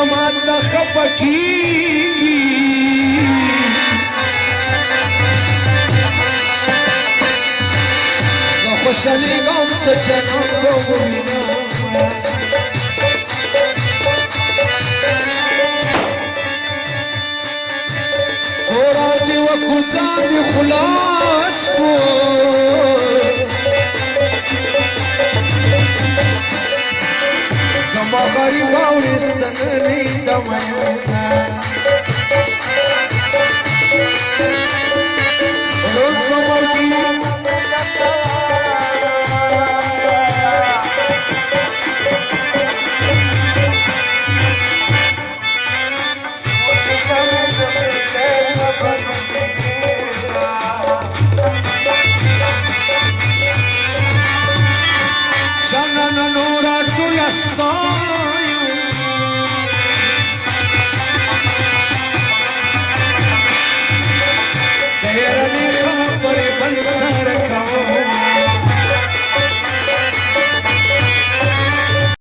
ما ته خفه کیږي زه خوشحالېږم څه چلند به ووینم ګوره دې وکړو ځان دې خلاص کړو زما غریب اورېستنې د میینه روز په مرګي